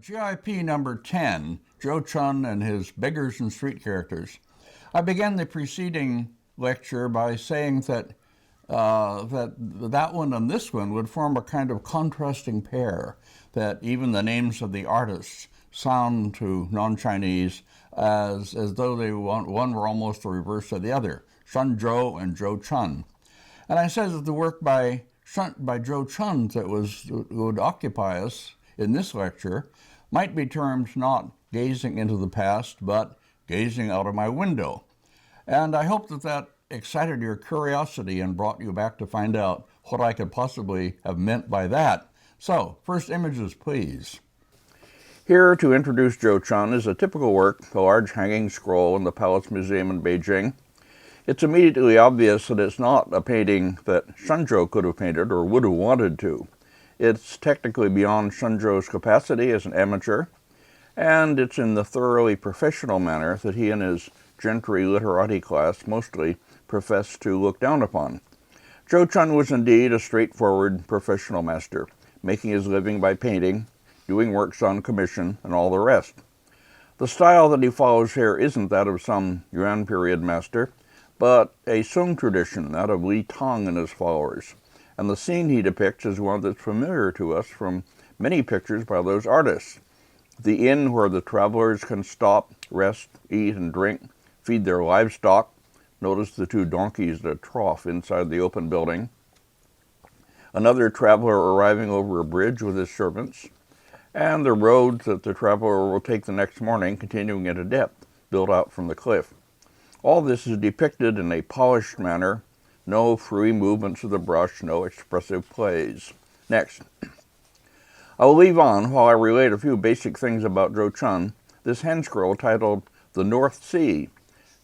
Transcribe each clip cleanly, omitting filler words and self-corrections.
GIP number 10, Joe Chun and his Beggars and Street Characters. I began the preceding lecture by saying that that one and this one would form a kind of contrasting pair, that even the names of the artists sound to non-Chinese as though one were almost the reverse of the other, Shun Zhou and Joe Chun. And I said that the work by Joe Chun that would occupy us in this lecture might be termed not gazing into the past, but gazing out of my window. And I hope that excited your curiosity and brought you back to find out what I could possibly have meant by that. So, first images, please. Here to introduce Joe Chun is a typical work, a large hanging scroll in the Palace Museum in Beijing. It's immediately obvious that it's not a painting that Shunzhou could have painted or would have wanted to. It's technically beyond Shunzhou's capacity as an amateur, and it's in the thoroughly professional manner that he and his gentry literati class mostly profess to look down upon. Joe Chun was indeed a straightforward professional master, making his living by painting, doing works on commission, and all the rest. The style that he follows here isn't that of some Yuan period master, but a Sung tradition, that of Li Tong and his followers. And the scene he depicts is one that's familiar to us from many pictures by those artists. The inn where the travelers can stop, rest, eat, and drink, feed their livestock. Notice the two donkeys at a trough inside the open building. Another traveler arriving over a bridge with his servants. And the road that the traveler will take the next morning, continuing into depth, built out from the cliff. All this is depicted in a polished manner. No free movements of the brush, no expressive plays. Next. I will leave on, while I relate a few basic things about Joe Chun, this hand scroll titled The North Sea,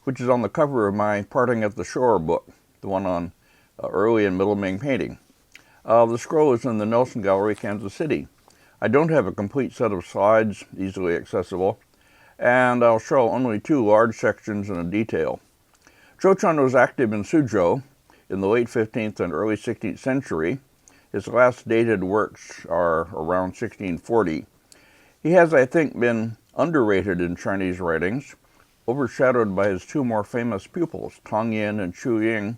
which is on the cover of my Parting at the Shore book, the one on early and middle Ming painting. The scroll is in the Nelson Gallery, Kansas City. I don't have a complete set of slides, easily accessible, and I'll show only two large sections and a detail. Joe Chun was active in Suzhou in the late 15th and early 16th century. His last dated works are around 1640. He has, I think, been underrated in Chinese writings, overshadowed by his two more famous pupils, Tong Yin and Chu Ying.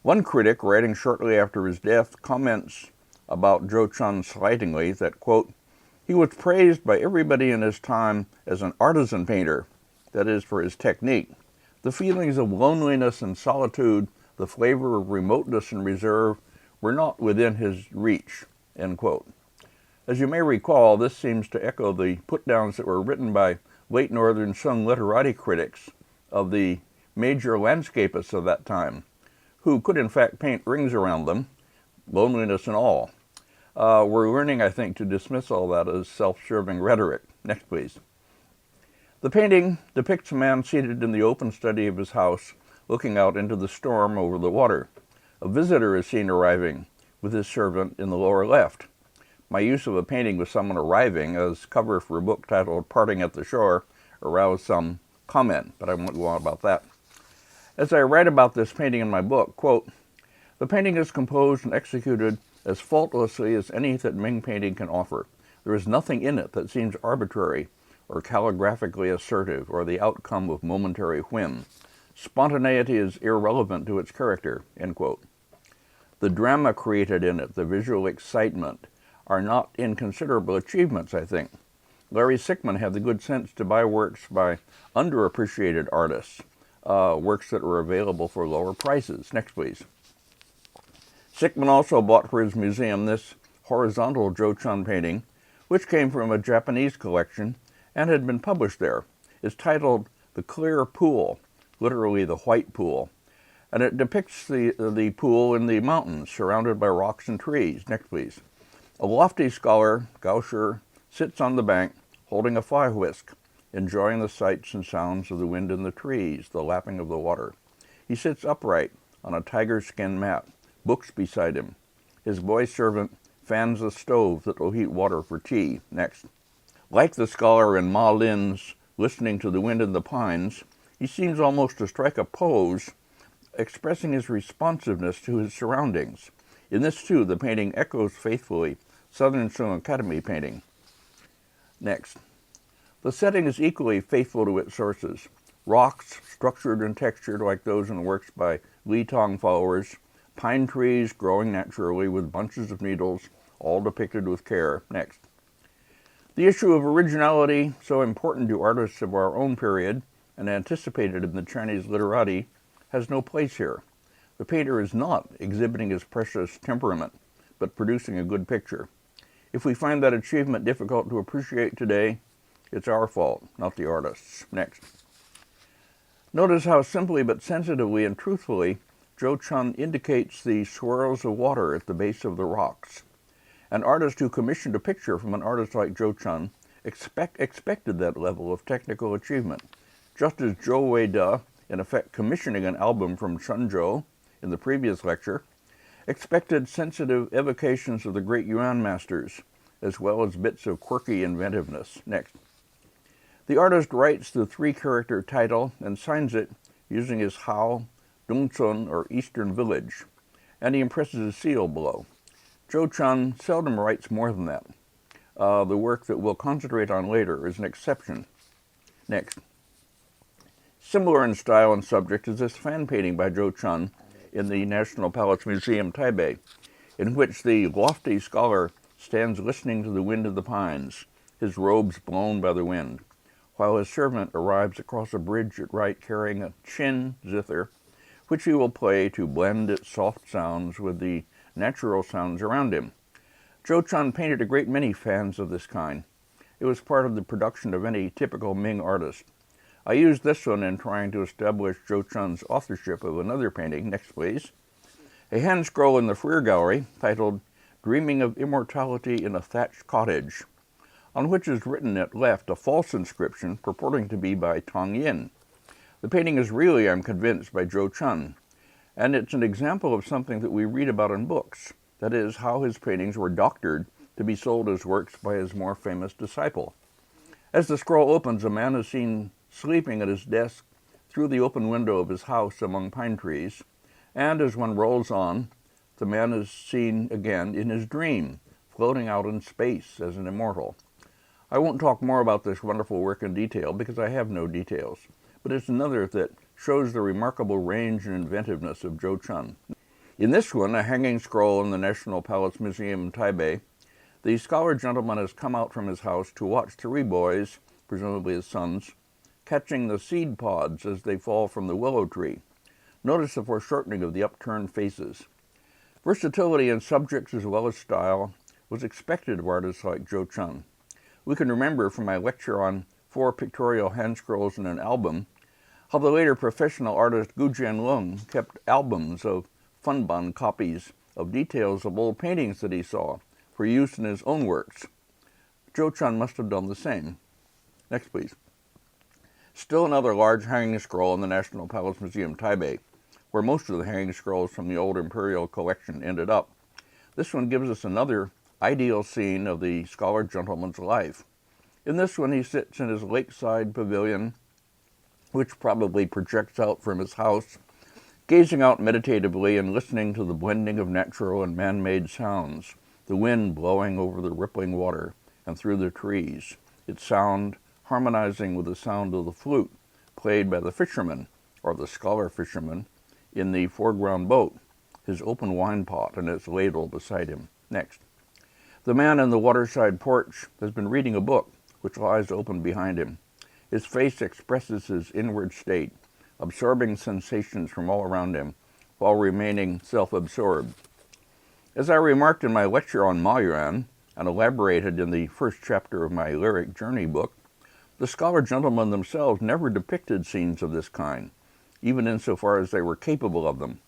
One critic, writing shortly after his death, comments about Joe Chun slightingly that, quote, he was praised by everybody in his time as an artisan painter, that is, for his technique. The feelings of loneliness and solitude, the flavor of remoteness and reserve, were not within his reach, end quote. As you may recall, this seems to echo the put-downs that were written by late Northern Sung literati critics of the major landscapists of that time, who could in fact paint rings around them, loneliness and all. We're learning, I think, to dismiss all that as self-serving rhetoric. Next, please. The painting depicts a man seated in the open study of his house, looking out into the storm over the water. A visitor is seen arriving with his servant in the lower left. My use of a painting with someone arriving as cover for a book titled Parting at the Shore aroused some comment, but I won't go on about that. As I write about this painting in my book, quote, the painting is composed and executed as faultlessly as any that Ming painting can offer. There is nothing in it that seems arbitrary or calligraphically assertive or the outcome of momentary whim. Spontaneity is irrelevant to its character, end quote. The drama created in it, the visual excitement, are not inconsiderable achievements, I think. Larry Sickman had the good sense to buy works by underappreciated artists, works that were available for lower prices. Next, please. Sickman also bought for his museum this horizontal Joe Chun painting, which came from a Japanese collection and had been published there. It's titled The Clear Pool, literally the white pool, and it depicts the pool in the mountains surrounded by rocks and trees. Next, please. A lofty scholar, Gauscher, sits on the bank holding a fly whisk, enjoying the sights and sounds of the wind in the trees, the lapping of the water. He sits upright on a tiger skin mat, books beside him. His boy servant fans the stove that will heat water for tea. Next. Like the scholar in Ma Lin's Listening to the Wind in the Pines, he seems almost to strike a pose, expressing his responsiveness to his surroundings. In this, too, the painting echoes faithfully Southern Sung Academy painting. Next. The setting is equally faithful to its sources. Rocks, structured and textured like those in works by Li Tong followers, pine trees growing naturally with bunches of needles, all depicted with care. Next. The issue of originality, so important to artists of our own period and anticipated in the Chinese literati, has no place here. The painter is not exhibiting his precious temperament, but producing a good picture. If we find that achievement difficult to appreciate today, it's our fault, not the artist's. Next. Notice how simply but sensitively and truthfully Zhou Chun indicates the swirls of water at the base of the rocks. An artist who commissioned a picture from an artist like Zhou Chun expected that level of technical achievement, just as Zhou Weide, in effect commissioning an album from Chunzhou in the previous lecture, expected sensitive evocations of the great Yuan masters, as well as bits of quirky inventiveness. Next. The artist writes the three-character title and signs it using his Hao, Dongcun, or Eastern Village, and he impresses a seal below. Zhou Chun seldom writes more than that. The work that we'll concentrate on later is an exception. Next. Similar in style and subject is this fan painting by Zhou Chun in the National Palace Museum, Taipei, in which the lofty scholar stands listening to the wind of the pines, his robes blown by the wind, while his servant arrives across a bridge at right carrying a chin zither, which he will play to blend its soft sounds with the natural sounds around him. Zhou Chun painted a great many fans of this kind. It was part of the production of any typical Ming artist. I used this one in trying to establish Zhou Chun's authorship of another painting. Next, please. A hand scroll in the Freer Gallery titled Dreaming of Immortality in a Thatched Cottage, on which is written at left a false inscription purporting to be by Tong Yin. The painting is really, I'm convinced, by Zhou Chun, and it's an example of something that we read about in books, that is, how his paintings were doctored to be sold as works by his more famous disciple. As the scroll opens, a man is seen sleeping at his desk through the open window of his house among pine trees, and as one rolls on, the man is seen again in his dream, floating out in space as an immortal. I won't talk more about this wonderful work in detail because I have no details, but it's another that shows the remarkable range and inventiveness of Zhou Chun. In this one, a hanging scroll in the National Palace Museum in Taipei, the scholar gentleman has come out from his house to watch three boys, presumably his sons, catching the seed pods as they fall from the willow tree. Notice the foreshortening of the upturned faces. Versatility in subjects as well as style was expected of artists like Zhou Chun. We can remember from my lecture on 4 pictorial hand scrolls in an album how the later professional artist Gu Jianlong kept albums of funban copies of details of old paintings that he saw for use in his own works. Zhou Chun must have done the same. Next, please. Still another large hanging scroll in the National Palace Museum, Taipei, where most of the hanging scrolls from the old imperial collection ended up. This one gives us another ideal scene of the scholar gentleman's life. In this one, he sits in his lakeside pavilion, which probably projects out from his house, gazing out meditatively and listening to the blending of natural and man-made sounds, the wind blowing over the rippling water and through the trees, its sound harmonizing with the sound of the flute played by the fisherman, or the scholar fisherman, in the foreground boat, his open wine pot and its ladle beside him. Next. The man in the waterside porch has been reading a book, which lies open behind him. His face expresses his inward state, absorbing sensations from all around him, while remaining self-absorbed. As I remarked in my lecture on Ma Yuan, and elaborated in the first chapter of my Lyric Journey book, the scholar gentlemen themselves never depicted scenes of this kind, even insofar as they were capable of them.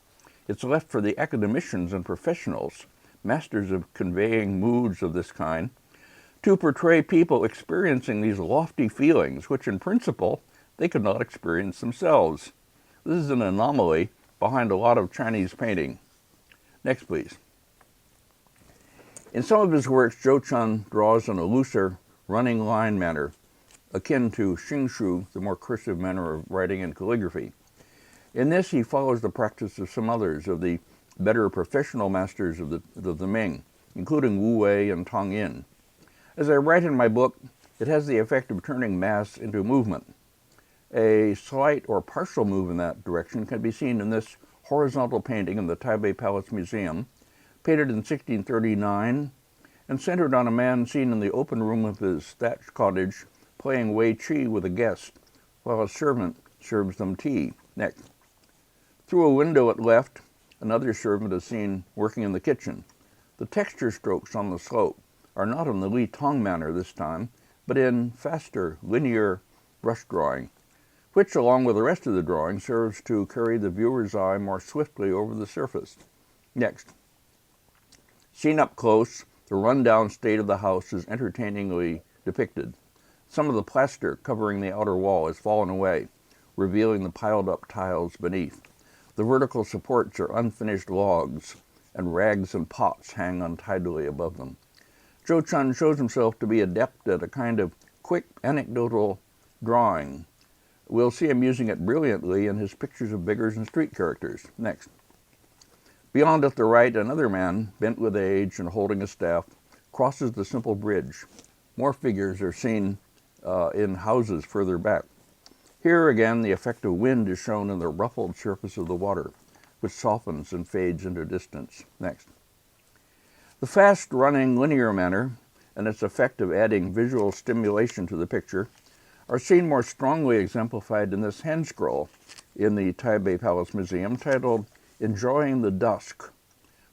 It's left for the academicians and professionals, masters of conveying moods of this kind, to portray people experiencing these lofty feelings, which in principle they could not experience themselves. This is an anomaly behind a lot of Chinese painting. Next, please. In some of his works, Zhou Chun draws in a looser, running line manner, akin to Xingshu, the more cursive manner of writing and calligraphy. In this, he follows the practice of some others of the better professional masters of the Ming, including Wu Wei and Tong Yin. As I write in my book, It has the effect of turning mass into movement. A slight or partial move in that direction can be seen in this horizontal painting in the Taipei Palace Museum, painted in 1639 and centered on a man seen in the open room of his thatched cottage playing Wei Qi with a guest while a servant serves them tea. Next. Through a window at left, another servant is seen working in the kitchen. The texture strokes on the slope are not in the Li Tong manner this time, but in faster, linear brush drawing, which, along with the rest of the drawing, serves to carry the viewer's eye more swiftly over the surface. Next. Seen up close, the run-down state of the house is entertainingly depicted. Some of the plaster covering the outer wall has fallen away, revealing the piled-up tiles beneath. The vertical supports are unfinished logs, and rags and pots hang untidily above them. Zhou Chun shows himself to be adept at a kind of quick anecdotal drawing. We'll see him using it brilliantly in his pictures of beggars and street characters. Next. Beyond at the right, another man, bent with age and holding a staff, crosses the simple bridge. More figures are seen in houses further back. Here again, the effect of wind is shown in the ruffled surface of the water, which softens and fades into distance. Next. The fast-running linear manner and its effect of adding visual stimulation to the picture are seen more strongly exemplified in this hand scroll in the Taipei Palace Museum titled Enjoying the Dusk.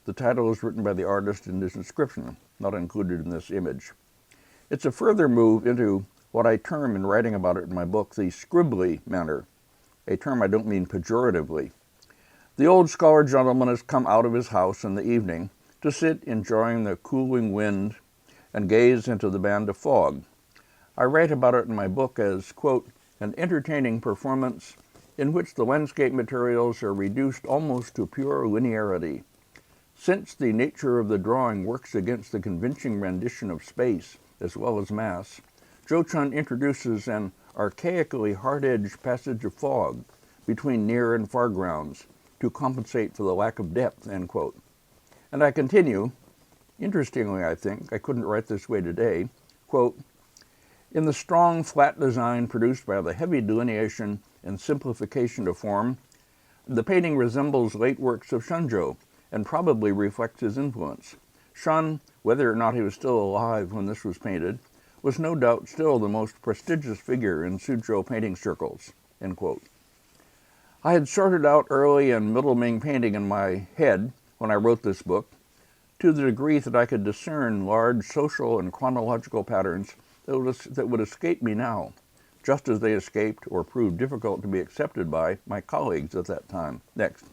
The title is written by the artist in this inscription, not included in this image. It's a further move into what I term in writing about it in my book the scribbly manner, a term I don't mean pejoratively. The old scholar gentleman has come out of his house in the evening to sit enjoying the cooling wind and gaze into the band of fog. I write about it in my book as, quote, an entertaining performance in which the landscape materials are reduced almost to pure linearity. Since the nature of the drawing works against the convincing rendition of space as well as mass, Zhou Chun introduces an archaically hard-edged passage of fog between near and far grounds to compensate for the lack of depth, end quote. And I continue, interestingly I think, I couldn't write this way today, quote, in the strong, flat design produced by the heavy delineation and simplification of form, the painting resembles late works of Shenzhou and probably reflects his influence. Shen, whether or not he was still alive when this was painted, was no doubt still the most prestigious figure in Suzhou painting circles, end quote. I had sorted out early and middle Ming painting in my head when I wrote this book, to the degree that I could discern large social and chronological patterns that would escape me now, just as they escaped or proved difficult to be accepted by my colleagues at that time. Next.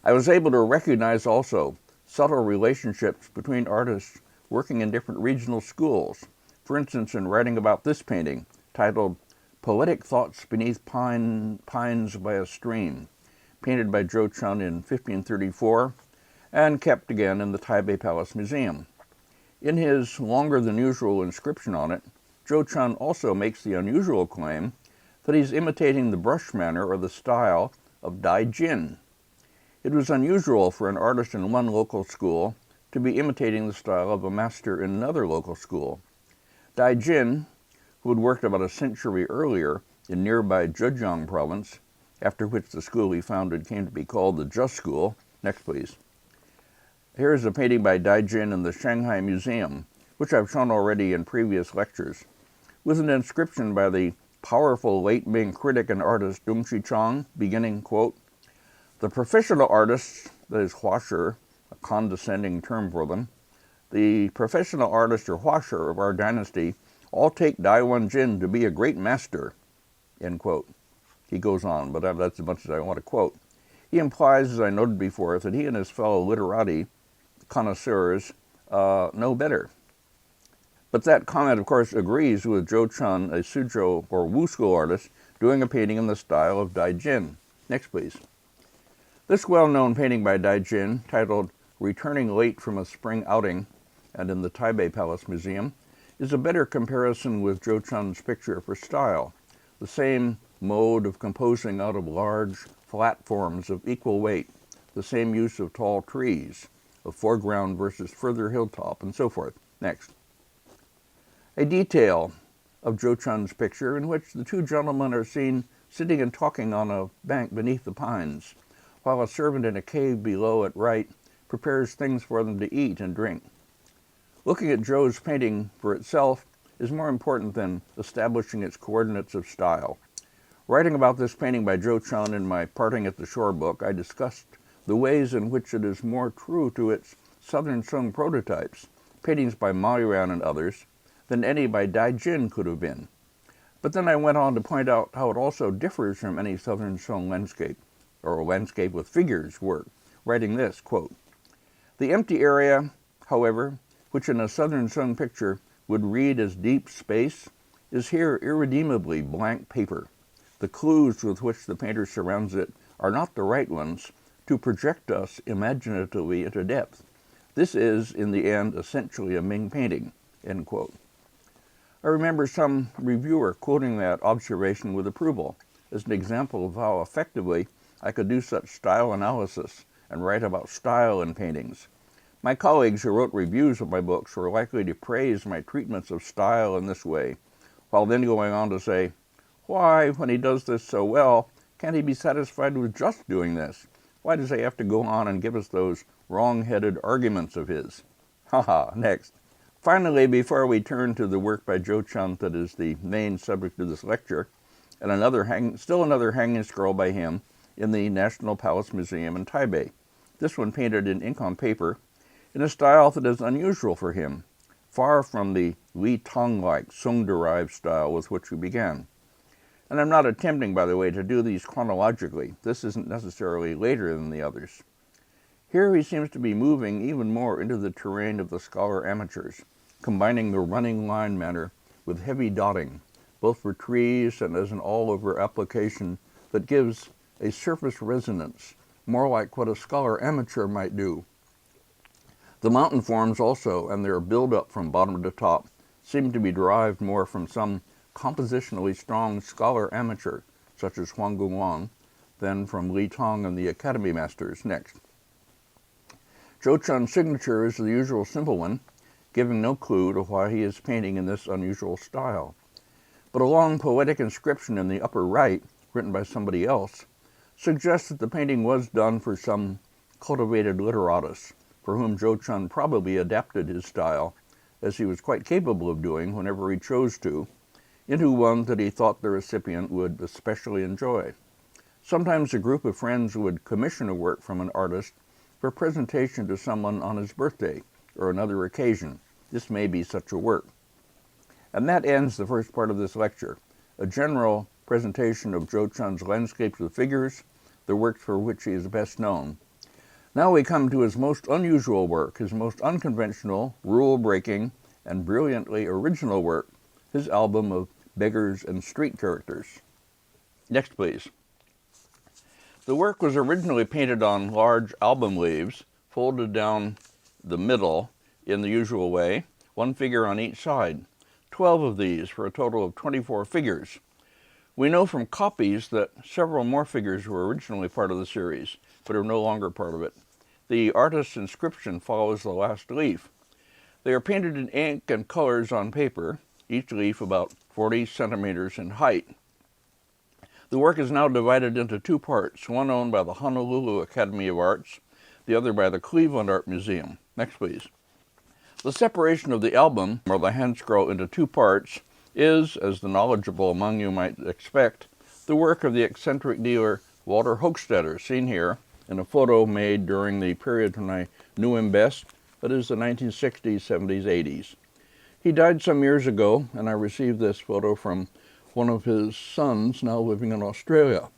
I was able to recognize also subtle relationships between artists working in different regional schools. For instance, in writing about this painting, titled Poetic Thoughts Beneath Pines by a Stream, painted by Zhou Chun in 1534, and kept again in the Taipei Palace Museum. In his longer-than-usual inscription on it, Zhou Chun also makes the unusual claim that he's imitating the brush manner or the style of Dai Jin. It was unusual for an artist in one local school to be imitating the style of a master in another local school. Dai Jin, who had worked about a century earlier in nearby Zhejiang province, after which the school he founded came to be called the Just School. Next, please. Here is a painting by Dai Jin in the Shanghai Museum, which I've shown already in previous lectures, with an inscription by the powerful late Ming critic and artist Dong Xichang, beginning, quote, the professional artists, that is Huashi, a condescending term for them, the professional artists or Huashi of our dynasty all take Dai Wen Jin to be a great master, end quote. He goes on, but that's as much as I want to quote. He implies, as I noted before, that he and his fellow literati, connoisseurs, know better. But that comment, of course, agrees with Zhou Chun, a Suzhou or Wu school artist, doing a painting in the style of Dai Jin. Next, please. This well-known painting by Dai Jin, titled Returning Late from a Spring Outing, and in the Taipei Palace Museum, is a better comparison with Zhou Chun's picture for style, the same mode of composing out of large, flat forms of equal weight, the same use of tall trees, of foreground versus further hilltop, and so forth. Next. A detail of Zhou Chun's picture in which the two gentlemen are seen sitting and talking on a bank beneath the pines, while a servant in a cave below at right prepares things for them to eat and drink. Looking at Zhou's painting for itself is more important than establishing its coordinates of style. Writing about this painting by Zhou Chun in my Parting at the Shore book, I discussed the ways in which it is more true to its Southern Song prototypes, paintings by Ma Yuan and others, than any by Dai Jin could have been. But then I went on to point out how it also differs from any Southern Song landscape, or landscape with figures work, writing this, quote, "The empty area, however, which in a Southern Song picture would read as deep space, is here irredeemably blank paper. The clues with which the painter surrounds it are not the right ones to project us imaginatively into depth. This is, in the end, essentially a Ming painting," end quote. I remember some reviewer quoting that observation with approval as an example of how effectively I could do such style analysis and write about style in paintings. My colleagues who wrote reviews of my books were likely to praise my treatments of style in this way, while then going on to say, "Why, when he does this so well, can't he be satisfied with just doing this? Why does he have to go on and give us those wrong-headed arguments of his?" Haha, next. Finally, before we turn to the work by Zhou Chun that is the main subject of this lecture, and still another hanging scroll by him in the National Palace Museum in Taipei, this one painted in ink on paper, in a style that is unusual for him, far from the Li Tong-like Song-derived style with which we began. And I'm not attempting, by the way, to do these chronologically. This isn't necessarily later than the others. Here he seems to be moving even more into the terrain of the scholar amateurs, combining the running line manner with heavy dotting, both for trees and as an all-over application that gives a surface resonance, more like what a scholar amateur might do. The mountain forms also, and their build-up from bottom to top, seem to be derived more from some compositionally strong scholar amateur, such as Huang Gongwang, than from Li Tong and the Academy Masters. Next. Zhou Chun's signature is the usual simple one, giving no clue to why he is painting in this unusual style. But a long poetic inscription in the upper right, written by somebody else, suggests that the painting was done for some cultivated literatus, for whom Zhou Chun probably adapted his style, as he was quite capable of doing whenever he chose to, into one that he thought the recipient would especially enjoy. Sometimes a group of friends would commission a work from an artist for presentation to someone on his birthday or another occasion. This may be such a work. And that ends the first part of this lecture, a general presentation of Zhou Chun's landscapes with figures, the works for which he is best known. Now we come to his most unusual work, his most unconventional, rule-breaking, and brilliantly original work, his album of beggars and street characters. Next, please. The work was originally painted on large album leaves, folded down the middle in the usual way, one figure on each side. 12 of these for a total of 24 figures. We know from copies that several more figures were originally part of the series, but are no longer part of it. The artist's inscription follows the last leaf. They are painted in ink and colors on paper, each leaf about 40 centimeters in height. The work is now divided into two parts, one owned by the Honolulu Academy of Arts, the other by the Cleveland Art Museum. Next, please. The separation of the album, or the hand scroll, into two parts is, as the knowledgeable among you might expect, the work of the eccentric dealer Walter Hochstetter, seen here in a photo made during the period when I knew him best, that is the 1960s, 70s, 80s. He died some years ago, and I received this photo from one of his sons now living in Australia.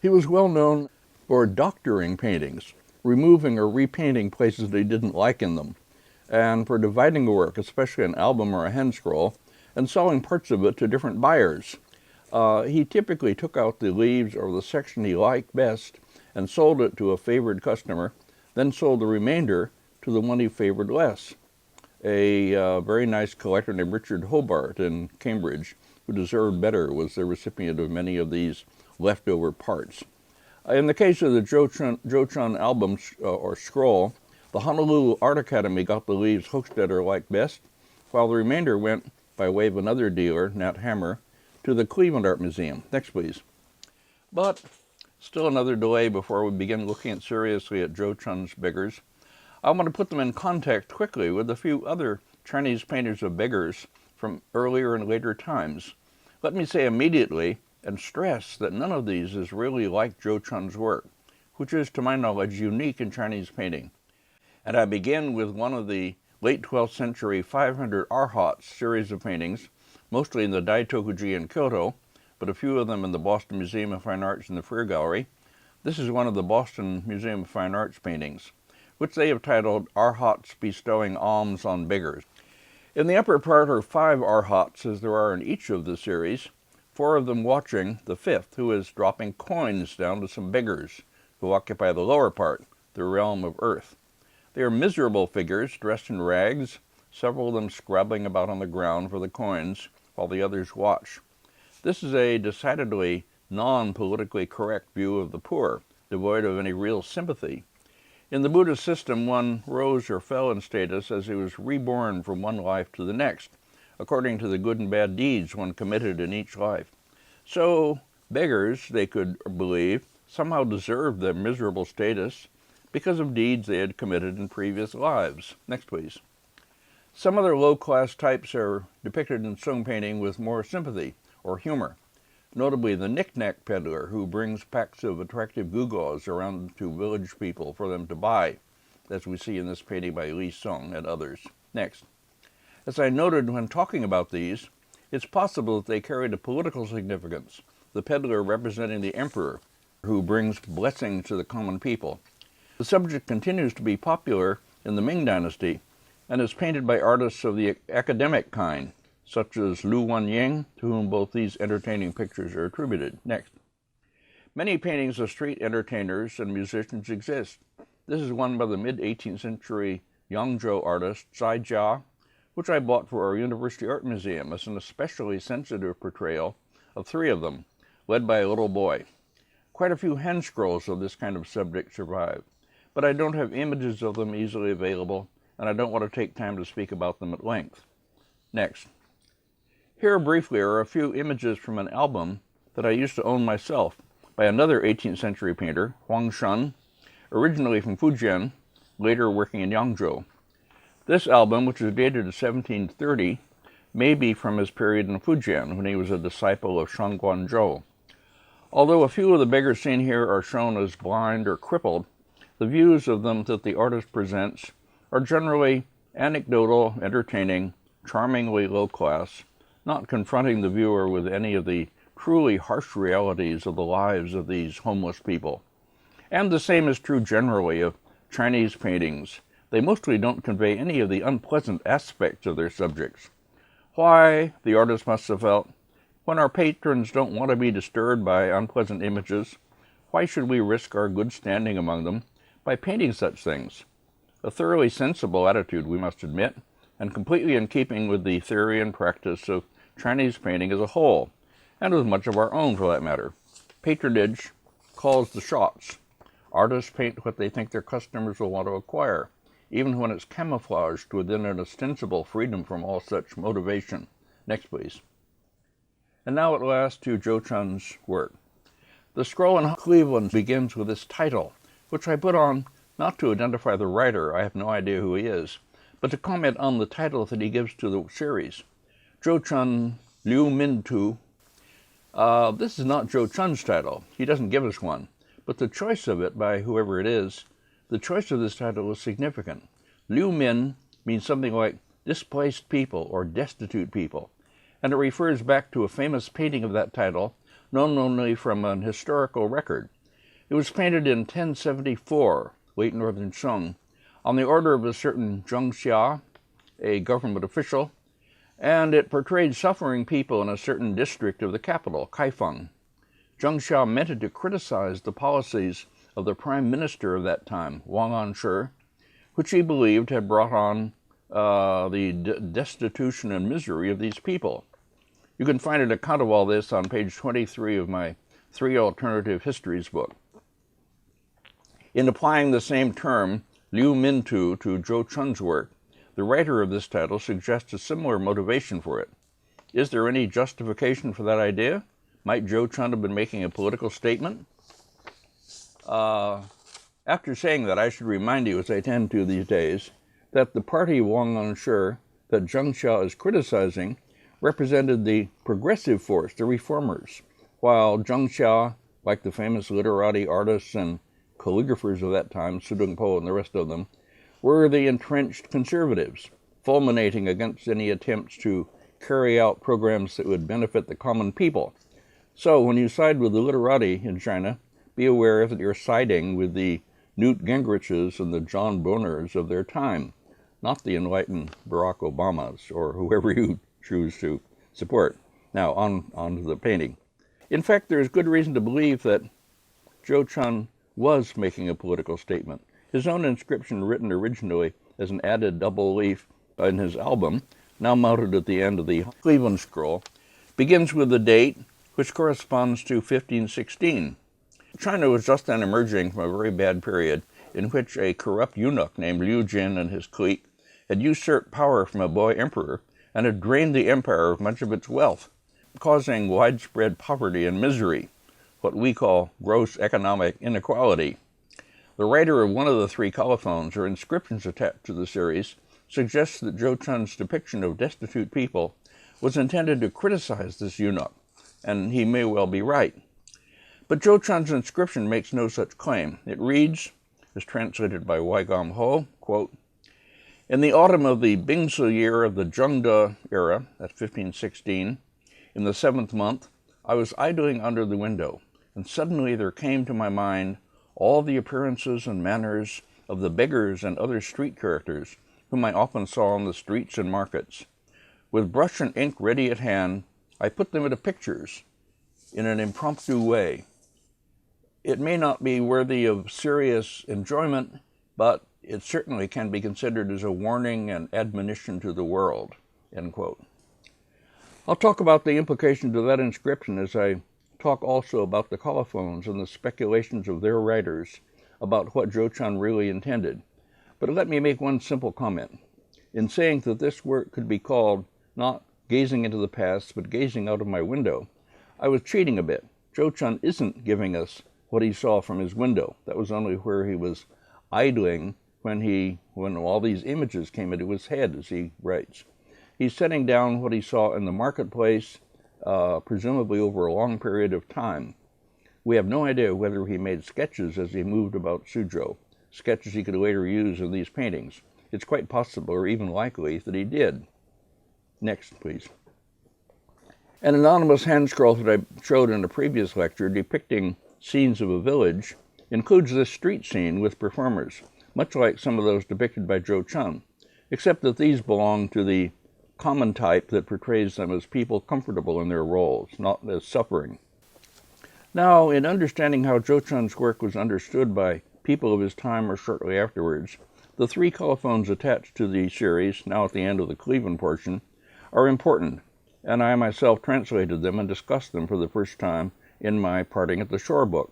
He was well known for doctoring paintings, removing or repainting places that he didn't like in them, and for dividing a work, especially an album or a hand scroll, and selling parts of it to different buyers. He typically took out the leaves or the section he liked best and sold it to a favored customer, then sold the remainder to the one he favored less. A very nice collector named Richard Hobart in Cambridge, who deserved better, was the recipient of many of these leftover parts. In the case of the Zhou Chun album or scroll, the Honolulu Art Academy got the leaves Hochstetter liked best, while the remainder went by way of another dealer, Nat Hammer, to the Cleveland Art Museum. Next, please. But still another delay before we begin looking seriously at Zhou Chun's beggars. I want to put them in context quickly with a few other Chinese painters of beggars from earlier and later times. Let me say immediately and stress that none of these is really like Zhou Chun's work, which is, to my knowledge, unique in Chinese painting. And I begin with one of the late 12th century 500 Arhats series of paintings, mostly in the Daitokuji in Kyoto, but a few of them in the Boston Museum of Fine Arts in the Freer Gallery. This is one of the Boston Museum of Fine Arts paintings, which they have titled Arhats Bestowing Alms on Beggars. In the upper part are 5 Arhats, as there are in each of the series, 4 of them watching the 5th, who is dropping coins down to some beggars who occupy the lower part, the realm of earth. They are miserable figures dressed in rags, several of them scrabbling about on the ground for the coins while the others watch. This is a decidedly non-politically correct view of the poor, devoid of any real sympathy. In the Buddhist system, one rose or fell in status as he was reborn from one life to the next, according to the good and bad deeds one committed in each life. So, beggars, they could believe, somehow deserved their miserable status because of deeds they had committed in previous lives. Next, please. Some other low-class types are depicted in Song painting with more sympathy or humor, notably the knick-knack peddler who brings packs of attractive gewgaws around to village people for them to buy, as we see in this painting by Li Song and others. Next. As I noted when talking about these, it's possible that they carried a political significance, the peddler representing the emperor, who brings blessings to the common people. The subject continues to be popular in the Ming Dynasty, and is painted by artists of the academic kind, such as Lu Wanying, to whom both these entertaining pictures are attributed. Next. Many paintings of street entertainers and musicians exist. This is one by the mid-18th century Yangzhou artist Zai Jia, which I bought for our University Art Museum as an especially sensitive portrayal of 3 of them, led by a little boy. Quite a few hand scrolls of this kind of subject survive, but I don't have images of them easily available, and I don't want to take time to speak about them at length. Next. Here briefly are a few images from an album that I used to own myself by another 18th century painter, Huang Shan, originally from Fujian, later working in Yangzhou. This album, which is dated to 1730, may be from his period in Fujian, when he was a disciple of Shan Guanzhou. Although a few of the beggars seen here are shown as blind or crippled, the views of them that the artist presents are generally anecdotal, entertaining, charmingly low-class, not confronting the viewer with any of the truly harsh realities of the lives of these homeless people. And the same is true generally of Chinese paintings. They mostly don't convey any of the unpleasant aspects of their subjects. Why, the artist must have felt, when our patrons don't want to be disturbed by unpleasant images, why should we risk our good standing among them by painting such things? A thoroughly sensible attitude, we must admit, and completely in keeping with the theory and practice of Chinese painting as a whole, and with much of our own for that matter. Patronage calls the shots. Artists paint what they think their customers will want to acquire, even when it's camouflaged within an ostensible freedom from all such motivation. Next, please. And now at last to Zhou Chun's work. The scroll in Cleveland begins with this title, which I put on not to identify the writer, I have no idea who he is, but to comment on the title that he gives to the series. Zhou Chun Liu Min Tu. This is not Zhou Chun's title. He doesn't give us one, but the choice of it by whoever it is, the choice of this title is significant. Liu Min means something like displaced people or destitute people, and it refers back to a famous painting of that title, known only from an historical record. It was painted in 1074, late Northern Song, on the order of a certain Zheng Xia, a government official, and it portrayed suffering people in a certain district of the capital, Kaifeng. Zheng Xia meant it to criticize the policies of the prime minister of that time, Wang Anshi, which he believed had brought on the destitution and misery of these people. You can find an account of all this on page 23 of my 3 Alternative Histories book. In applying the same term, Liu Mintu, to Zhou Chun's work, the writer of this title suggests a similar motivation for it. Is there any justification for that idea? Might Zhou Chun have been making a political statement? After saying that, I should remind you, as I tend to these days, that the party Wang Onshi that Zheng Xiao is criticizing represented the progressive force, the reformers, while Zheng Xiao, like the famous literati, artists, and calligraphers of that time, Su Dongpo and the rest of them, were the entrenched conservatives, fulminating against any attempts to carry out programs that would benefit the common people. So when you side with the literati in China, be aware that you're siding with the Newt Gingriches and the John Boners of their time, not the enlightened Barack Obamas or whoever you choose to support. Now, on to the painting. In fact, there is good reason to believe that Zhou Chun was making a political statement. His own inscription, written originally as an added double leaf in his album, now mounted at the end of the Cleveland scroll, begins with the date, which corresponds to 1516. China was just then emerging from a very bad period in which a corrupt eunuch named Liu Jin and his clique had usurped power from a boy emperor and had drained the empire of much of its wealth, causing widespread poverty and misery, what we call gross economic inequality. The writer of one of the three colophons, or inscriptions attached to the series, suggests that Zhou Chun's depiction of destitute people was intended to criticize this eunuch, and he may well be right. But Zhou Chun's inscription makes no such claim. It reads, as translated by Wai Gam Ho, quote, "In the autumn of the Bingzi year of the Zhengde era, that's 1516, in the 7th month, I was idling under the window, and suddenly there came to my mind all the appearances and manners of the beggars and other street characters, whom I often saw on the streets and markets. With brush and ink ready at hand, I put them into pictures in an impromptu way. It may not be worthy of serious enjoyment, but it certainly can be considered as a warning and admonition to the world," end quote. I'll talk about the implications of that inscription as I talk also about the colophons and the speculations of their writers about what Zhou Chun really intended. But let me make one simple comment. In saying that this work could be called not gazing into the past, but gazing out of my window, I was cheating a bit. Zhou Chun isn't giving us what he saw from his window. That was only where he was idling when all these images came into his head, as he writes. He's setting down what he saw in the marketplace, presumably over a long period of time. We have no idea whether he made sketches as he moved about Suzhou, sketches he could later use in these paintings. It's quite possible, or even likely, that he did. Next, please. An anonymous hand scroll that I showed in a previous lecture depicting scenes of a village includes this street scene with performers, much like some of those depicted by Zhou Chun, except that these belong to the common type that portrays them as people comfortable in their roles, not as suffering. Now, in understanding how Zhou Chun's work was understood by people of his time or shortly afterwards, the three colophons attached to the series, now at the end of the Cleveland portion, are important, and I myself translated them and discussed them for the first time in my Parting at the Shore book.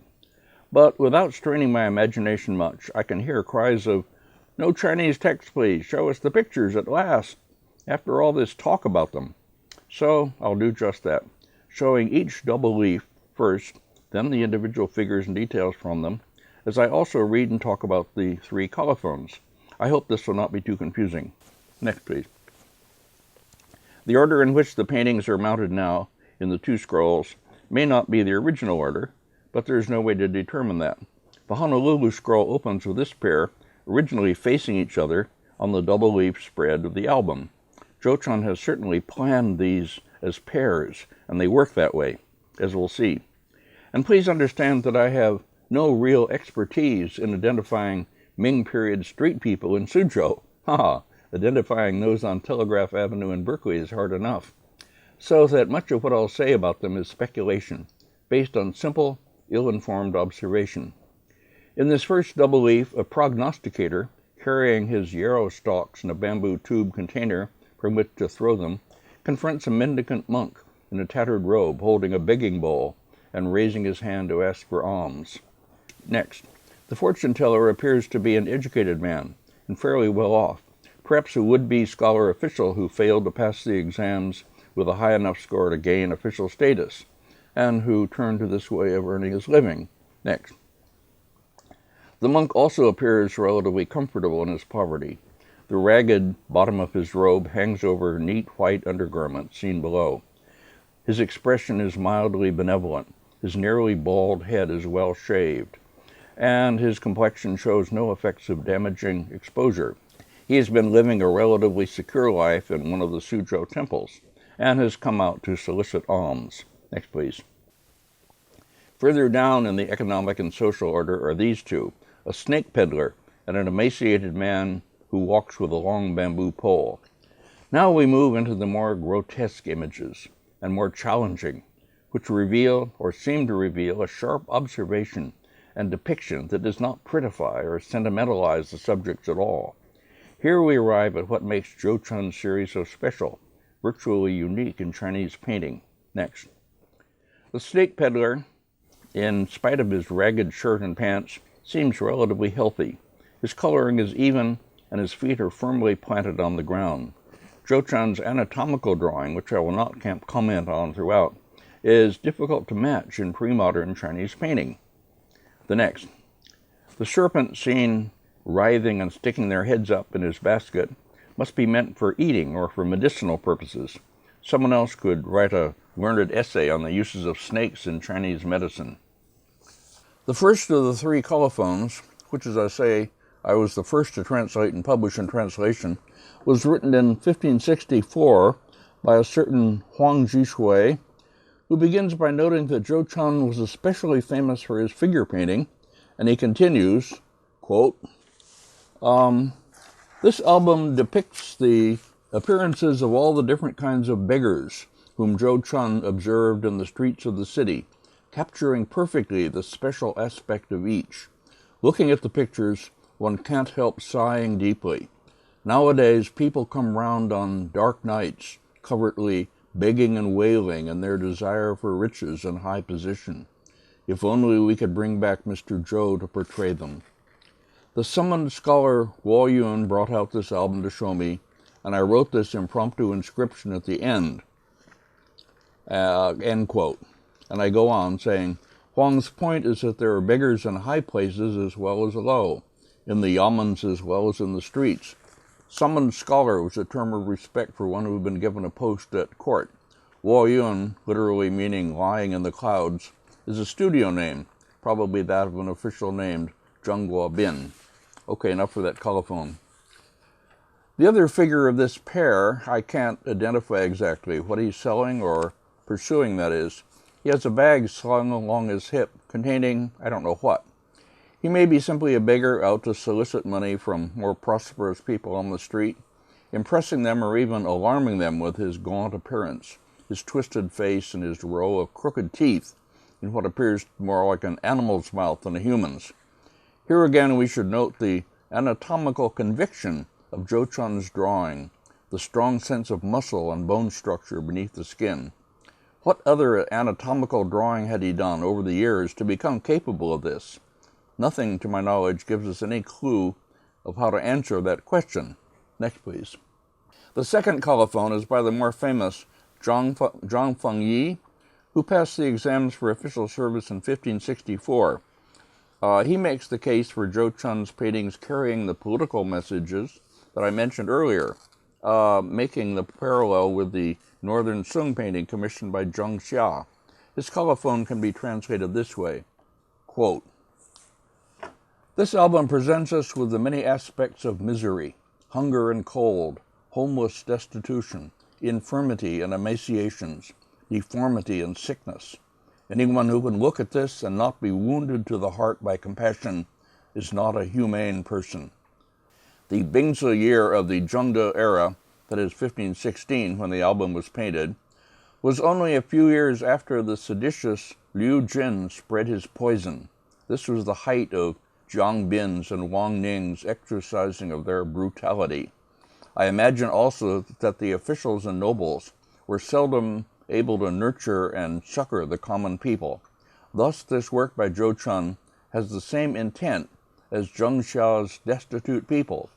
But without straining my imagination much, I can hear cries of, "No Chinese text, please. Show us the pictures at last," after all this talk about them. So I'll do just that, showing each double leaf first, then the individual figures and details from them, as I also read and talk about the three colophons. I hope this will not be too confusing. Next, please. The order in which the paintings are mounted now in the two scrolls may not be the original order, but there is no way to determine that. The Honolulu scroll opens with this pair, originally facing each other, on the double leaf spread of the album. Zhou Chun has certainly planned these as pairs, and they work that way, as we'll see. And please understand that I have no real expertise in identifying Ming period street people in Suzhou. Identifying those on Telegraph Avenue in Berkeley is hard enough. So that much of what I'll say about them is speculation, based on simple, ill-informed observation. In this first double leaf, a prognosticator, carrying his yarrow stalks in a bamboo tube container from which to throw them, confronts a mendicant monk in a tattered robe holding a begging bowl and raising his hand to ask for alms. Next, the fortune teller appears to be an educated man and fairly well off, perhaps a would-be scholar official who failed to pass the exams with a high enough score to gain official status, and who turned to this way of earning his living. Next. The monk also appears relatively comfortable in his poverty. The ragged bottom of his robe hangs over neat white undergarments seen below. His expression is mildly benevolent. His nearly bald head is well shaved, and his complexion shows no effects of damaging exposure. He has been living a relatively secure life in one of the Suzhou temples, and has come out to solicit alms. Next, please. Further down in the economic and social order are these two, a snake peddler and an emaciated man who walks with a long bamboo pole. Now we move into the more grotesque images, and more challenging, which reveal or seem to reveal a sharp observation and depiction that does not prettify or sentimentalize the subjects at all. Here we arrive at what makes Zhou Chun's series so special, virtually unique in Chinese painting. Next. The snake peddler, in spite of his ragged shirt and pants, seems relatively healthy. His coloring is even, and his feet are firmly planted on the ground. Zhou Chun's anatomical drawing, which I will not comment on throughout, is difficult to match in pre-modern Chinese painting. The next. The serpent seen writhing and sticking their heads up in his basket must be meant for eating or for medicinal purposes. Someone else could write a learned essay on the uses of snakes in Chinese medicine. The first of the three colophons, which, as I say, I was the first to translate and publish in translation, was written in 1564 by a certain Huang Zhishui, who begins by noting that Zhou Chun was especially famous for his figure painting, and he continues, quote, this album depicts the appearances of all the different kinds of beggars whom Zhou Chun observed in the streets of the city, capturing perfectly the special aspect of each. Looking at the pictures, one can't help sighing deeply. Nowadays, people come round on dark nights, covertly begging and wailing in their desire for riches and high position. If only we could bring back Mr. Zhou to portray them. The summoned scholar Wall Yun brought out this album to show me, and I wrote this impromptu inscription at the end, end quote. And I go on saying, Huang's point is that there are beggars in high places as well as low, in the yamens as well as in the streets. Summoned scholar was a term of respect for one who had been given a post at court. Wall Yun, literally meaning lying in the clouds, is a studio name, probably that of an official named Zheng Guobin. Okay, enough for that colophon. The other figure of this pair, I can't identify exactly what he's selling or pursuing, that is. He has a bag slung along his hip containing, I don't know what. He may be simply a beggar out to solicit money from more prosperous people on the street, impressing them or even alarming them with his gaunt appearance, his twisted face, and his row of crooked teeth in what appears more like an animal's mouth than a human's. Here again we should note the anatomical conviction of Zhou Chun's drawing, the strong sense of muscle and bone structure beneath the skin. What other anatomical drawing had he done over the years to become capable of this? Nothing, to my knowledge, gives us any clue of how to answer that question. Next, please. The second colophon is by the more famous Zhang Fengyi, who passed the exams for official service in 1564. He makes the case for Zhou Chun's paintings carrying the political messages that I mentioned earlier, making the parallel with the Northern Sung painting commissioned by Zheng Xia. His colophon can be translated this way, quote, this album presents us with the many aspects of misery, hunger and cold, homeless destitution, infirmity and emaciations, deformity and sickness. Anyone who can look at this and not be wounded to the heart by compassion is not a humane person. The Bingzi year of the Zhengde era, that is 1516 when the album was painted, was only a few years after the seditious Liu Jin spread his poison. This was the height of Jiang Bin's and Wang Ning's exercising of their brutality. I imagine also that the officials and nobles were seldom able to nurture and succor the common people. Thus, this work by Zhou Chun has the same intent as Zheng Xia's Destitute People.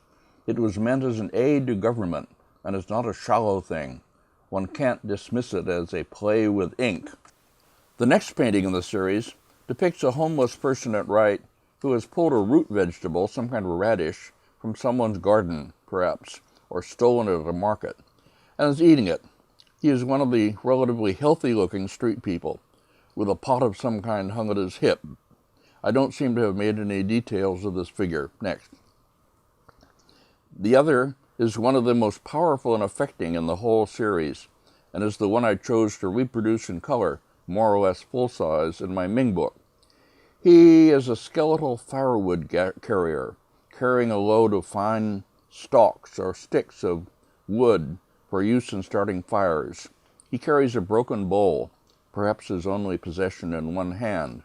It was meant as an aid to government, and is not a shallow thing. one can't dismiss it as a play with ink. The next painting in the series depicts a homeless person at right who has pulled a root vegetable, some kind of radish, from someone's garden, perhaps, or stolen it at a market, and is eating it. He is one of the relatively healthy-looking street people, with a pot of some kind hung at his hip. I don't seem to have made any details of this figure. Next. The other is one of the most powerful and affecting in the whole series, and is the one I chose to reproduce in color, more or less full-size, in my Ming book. He is a skeletal firewood carrier, carrying a load of fine stalks or sticks of wood for use in starting fires. He carries a broken bowl, perhaps his only possession, in one hand.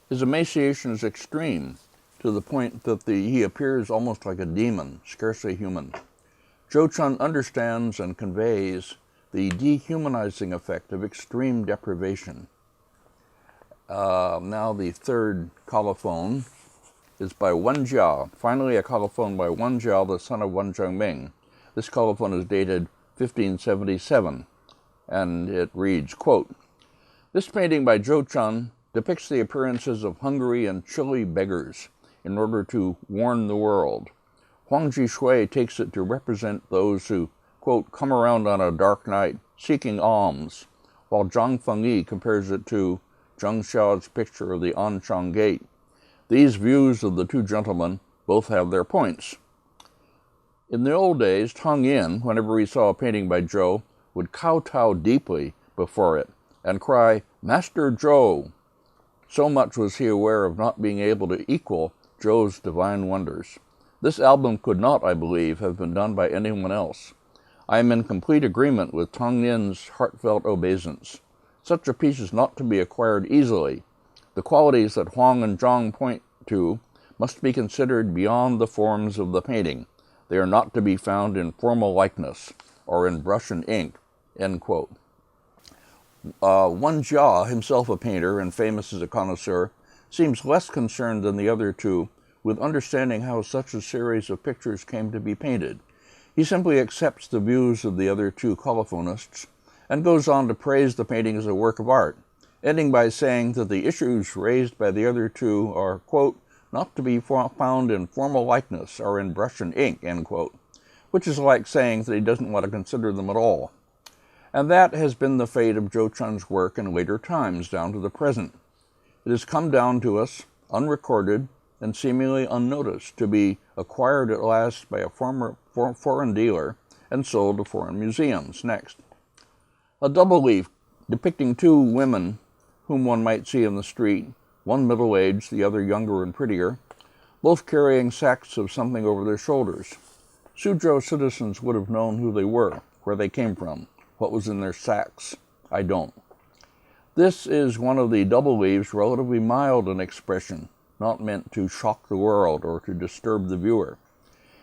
His emaciation is extreme, to the point that he appears almost like a demon, scarcely human. Zhou Chun understands and conveys the dehumanizing effect of extreme deprivation. Now the third colophon is by Wen Jia. Finally, a colophon by Wen Jia, the son of Wen Zhengming. This colophon is dated 1577, and it reads, quote, "This painting by Zhou Chun depicts the appearances of hungry and chilly beggars in order to warn the world. Huang Jishui takes it to represent those who, quote, come around on a dark night seeking alms, while Zhang Fengyi compares it to Zheng Xiao's picture of the Anshang Gate. These views of the two gentlemen both have their points. In the old days, Tang Yin, whenever he saw a painting by Zhou, would kowtow deeply before it and cry, 'Master Zhou!' So much was he aware of not being able to equal Zhou's divine wonders. This album could not, I believe, have been done by anyone else. I am in complete agreement with Tang Yin's heartfelt obeisance. Such a piece is not to be acquired easily. The qualities that Huang and Zhang point to must be considered beyond the forms of the painting. They are not to be found in formal likeness or in brush and ink." End quote. Wen Jia, himself a painter and famous as a connoisseur, seems less concerned than the other two with understanding how such a series of pictures came to be painted. He simply accepts the views of the other two colophonists and goes on to praise the painting as a work of art, ending by saying that the issues raised by the other two are, quote, "not to be found in formal likeness or in brush and ink," end quote, which is like saying that he doesn't want to consider them at all. And that has been the fate of Zhou Chun's work in later times down to the present. It has come down to us, unrecorded and seemingly unnoticed, to be acquired at last by a foreign dealer and sold to foreign museums. Next. A double leaf depicting two women whom one might see in the street, one middle-aged, the other younger and prettier, both carrying sacks of something over their shoulders. Suzhou citizens would have known who they were, where they came from, what was in their sacks. I don't. This is one of the double leaves relatively mild in expression, not meant to shock the world or to disturb the viewer.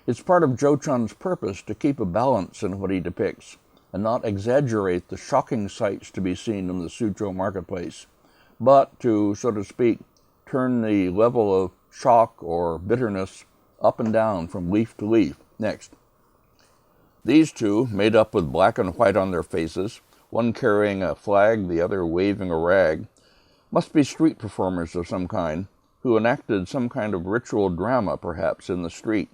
It's part of Zhou Chun's purpose to keep a balance in what he depicts, and not exaggerate the shocking sights to be seen in the Suzhou marketplace, but to, so to speak, turn the level of shock or bitterness up and down from leaf to leaf. Next. These two, made up with black and white on their faces, one carrying a flag, the other waving a rag, must be street performers of some kind, who enacted some kind of ritual drama, perhaps, in the street.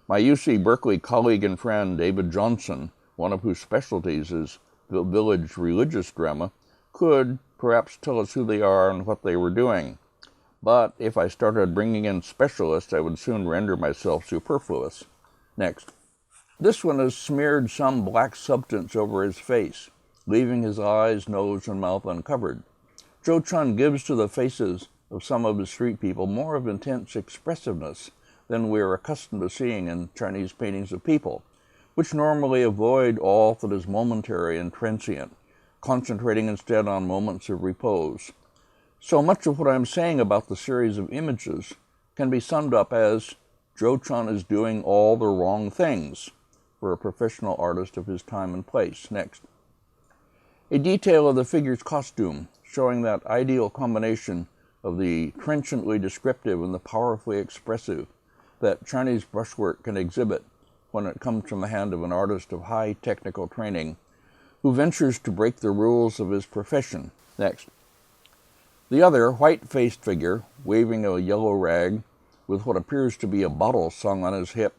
My UC Berkeley colleague and friend, David Johnson, one of whose specialties is the village religious drama, could perhaps tell us who they are and what they were doing. But if I started bringing in specialists, I would soon render myself superfluous. Next. This one has smeared some black substance over his face, leaving his eyes, nose, and mouth uncovered. Zhou Chun gives to the faces of some of his street people more of intense expressiveness than we are accustomed to seeing in Chinese paintings of people, which normally avoid all that is momentary and transient, concentrating instead on moments of repose. So much of what I'm saying about the series of images can be summed up as Zhou Chun is doing all the wrong things for a professional artist of his time and place. Next. A detail of the figure's costume, showing that ideal combination of the trenchantly descriptive and the powerfully expressive that Chinese brushwork can exhibit when it comes from the hand of an artist of high technical training, who ventures to break the rules of his profession. Next. The other, white-faced figure, waving a yellow rag with what appears to be a bottle slung on his hip,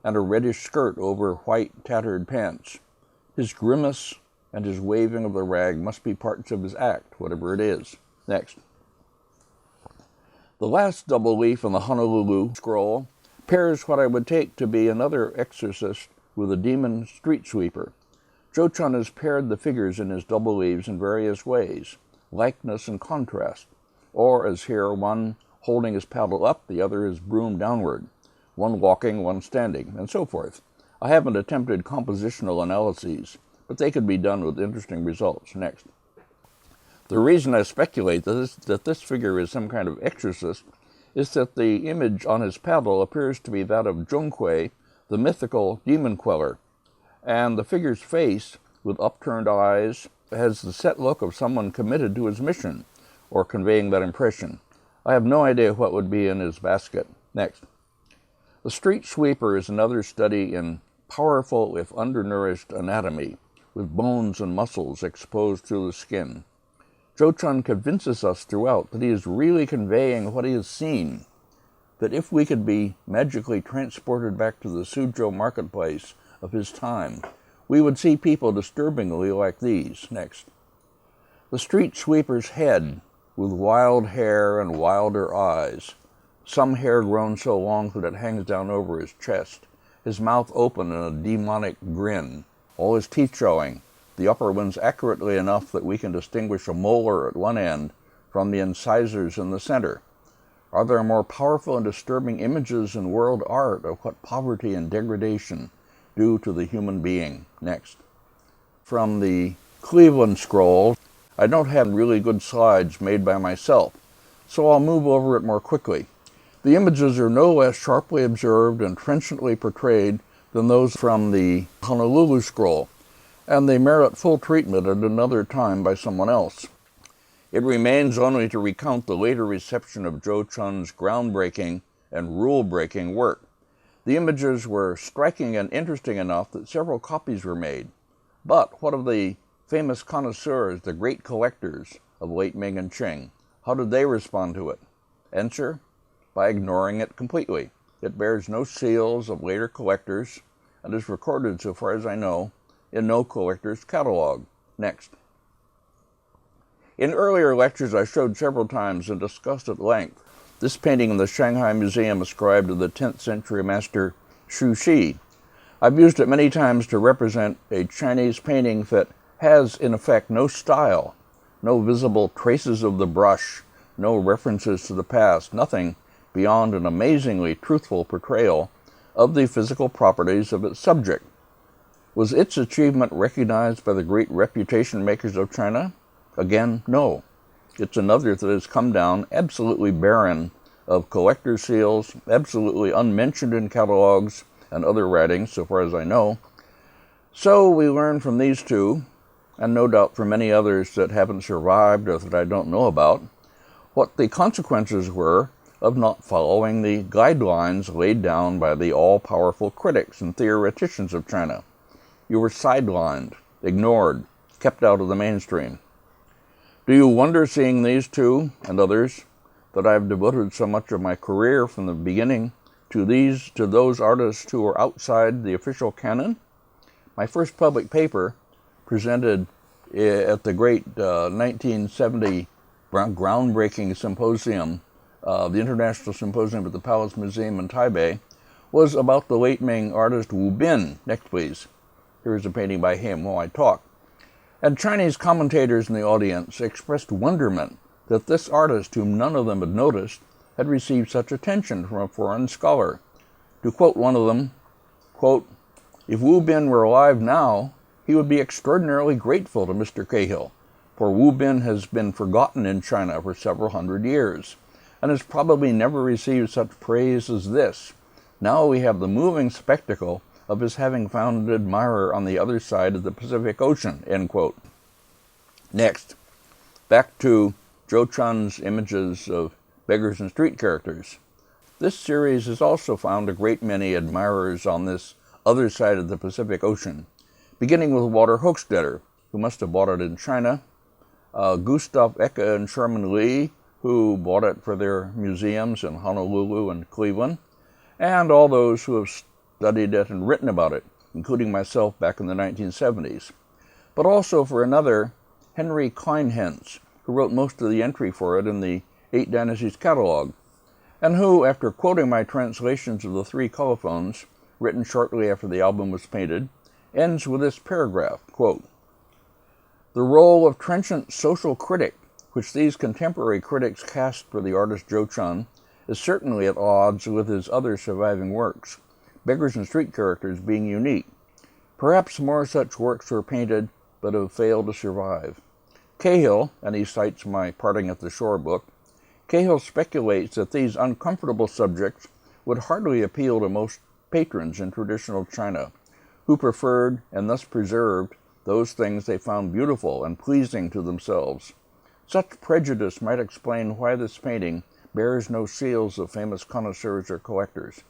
and a reddish skirt over white, tattered pants. His grimace and his waving of the rag must be parts of his act, whatever it is. Next. The last double leaf in the Honolulu scroll pairs what I would take to be another exorcist with a demon street sweeper. Cho-chun has paired the figures in his double leaves in various ways, likeness and contrast, or as here, one holding his paddle up, the other his broom downward, one walking, one standing, and so forth. I haven't attempted compositional analyses, but they could be done with interesting results. Next. The reason I speculate that this figure is some kind of exorcist is that the image on his paddle appears to be that of Zhonghui, the mythical demon queller, and the figure's face, with upturned eyes, has the set look of someone committed to his mission, or conveying that impression. I have no idea what would be in his basket. Next. The street sweeper is another study in powerful, if undernourished, anatomy, with bones and muscles exposed through the skin. Cho-chun convinces us throughout that he is really conveying what he has seen, that if we could be magically transported back to the Suzhou marketplace of his time, we would see people disturbingly like these. Next. The street sweeper's head, with wild hair and wilder eyes, some hair grown so long that it hangs down over his chest, his mouth open in a demonic grin, all his teeth showing, the upper ones accurately enough that we can distinguish a molar at one end from the incisors in the center. Are there more powerful and disturbing images in world art of what poverty and degradation do to the human being? Next. From the Cleveland Scroll, I don't have really good slides made by myself, so I'll move over it more quickly. The images are no less sharply observed and trenchantly portrayed than those from the Honolulu Scroll, and they merit full treatment at another time by someone else. It remains only to recount the later reception of Cho-chun's groundbreaking and rule-breaking work. The images were striking and interesting enough that several copies were made. But what of the famous connoisseurs, the great collectors of late Ming and Qing? How did they respond to it? Answer: by ignoring it completely. It bears no seals of later collectors and is recorded, so far as I know, in no collector's catalog. Next. In earlier lectures, I showed several times and discussed at length this painting in the Shanghai Museum ascribed to the 10th century master Xu Shi. I've used it many times to represent a Chinese painting that has, in effect, no style, no visible traces of the brush, no references to the past, nothing beyond an amazingly truthful portrayal of the physical properties of its subject. Was its achievement recognized by the great reputation makers of China? Again, no. It's another that has come down absolutely barren of collector seals, absolutely unmentioned in catalogs and other writings, so far as I know. So we learn from these two, and no doubt from many others that haven't survived or that I don't know about, what the consequences were of not following the guidelines laid down by the all-powerful critics and theoreticians of China. You were sidelined, ignored, kept out of the mainstream. Do you wonder, seeing these two and others, that I've devoted so much of my career from the beginning to those artists who are outside the official canon? My first public paper, presented at the great 1970 groundbreaking symposium, the International Symposium at the Palace Museum in Taipei, was about the late Ming artist Wu Bin. Next, please. Here's a painting by him while I talk. And Chinese commentators in the audience expressed wonderment that this artist, whom none of them had noticed, had received such attention from a foreign scholar. To quote one of them, quote, "If Wu Bin were alive now, he would be extraordinarily grateful to Mr. Cahill, for Wu Bin has been forgotten in China for several hundred years, and has probably never received such praise as this. Now we have the moving spectacle of his having found an admirer on the other side of the Pacific Ocean," end quote. Next, back to Cho-chun's images of beggars and street characters. This series has also found a great many admirers on this other side of the Pacific Ocean, beginning with Walter Hochstetter, who must have bought it in China, Gustav Ecke and Sherman Lee, who bought it for their museums in Honolulu and Cleveland, and all those who have studied it and written about it, including myself back in the 1970s. But also for another, Henry Kleinhens, who wrote most of the entry for it in the Eight Dynasties catalog, and who, after quoting my translations of the three colophons, written shortly after the album was painted, ends with this paragraph, quote, "The role of trenchant social critic, which these contemporary critics cast for the artist Joe Chun, is certainly at odds with his other surviving works, Beggars and Street Characters being unique. Perhaps more such works were painted, but have failed to survive. Cahill," and he cites my Parting at the Shore book, Cahill speculates that these uncomfortable subjects would hardly appeal to most patrons in traditional China, who preferred and thus preserved those things they found beautiful and pleasing to themselves. Such prejudice might explain why this painting bears no seals of famous connoisseurs or collectors.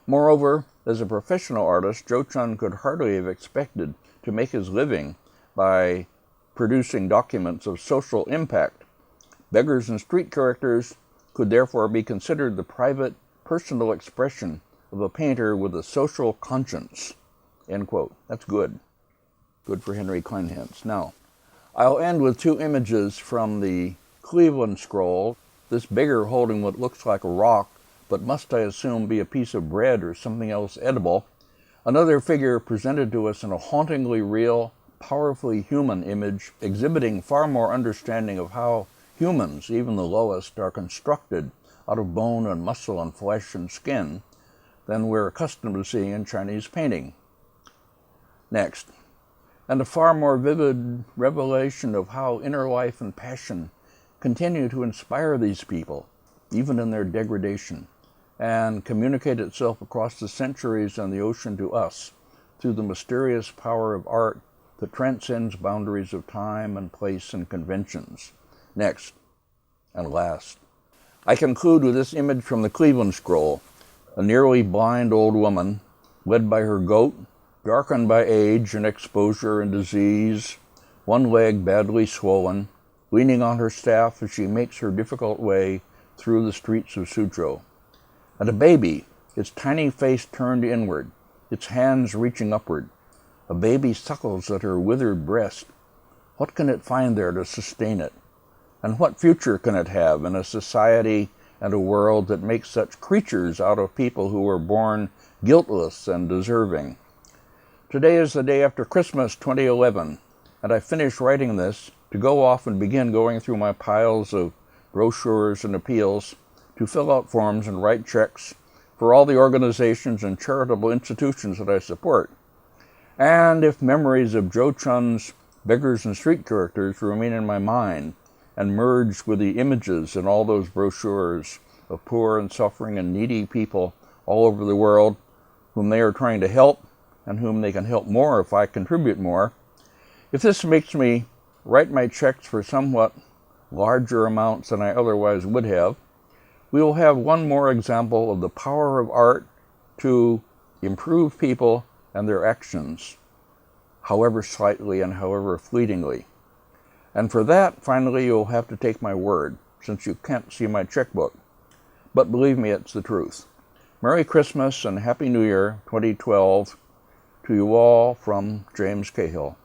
Moreover, as a professional artist, Joe Chun could hardly have expected to make his living by producing documents of social impact. Beggars and Street Characters could therefore be considered the private, personal expression of a painter with a social conscience. End quote. That's good. Good for Henry Kleinhens. Now, I'll end with two images from the Cleveland scroll. This beggar holding what looks like a rock, but must, I assume, be a piece of bread or something else edible. Another figure presented to us in a hauntingly real, powerfully human image, exhibiting far more understanding of how humans, even the lowest, are constructed out of bone and muscle and flesh and skin than we're accustomed to seeing in Chinese painting. Next, and a far more vivid revelation of how inner life and passion continue to inspire these people, even in their degradation, and communicate itself across the centuries and the ocean to us through the mysterious power of art that transcends boundaries of time and place and conventions. Next, and last, I conclude with this image from the Cleveland scroll, a nearly blind old woman, led by her goat, darkened by age and exposure and disease, one leg badly swollen, leaning on her staff as she makes her difficult way through the streets of Suzhou. And a baby, its tiny face turned inward, its hands reaching upward. A baby suckles at her withered breast. What can it find there to sustain it? And what future can it have in a society and a world that makes such creatures out of people who were born guiltless and deserving? Today is the day after Christmas 2011, and I finished writing this to go off and begin going through my piles of brochures and appeals to fill out forms and write checks for all the organizations and charitable institutions that I support. And if memories of Joe Chun's Beggars and Street Characters remain in my mind and merge with the images in all those brochures of poor and suffering and needy people all over the world whom they are trying to help and whom they can help more if I contribute more, if this makes me write my checks for somewhat larger amounts than I otherwise would have, we will have one more example of the power of art to improve people and their actions, however slightly and however fleetingly. And for that, finally, you'll have to take my word, since you can't see my checkbook. But believe me, it's the truth. Merry Christmas and Happy New Year 2012 to you all from James Cahill.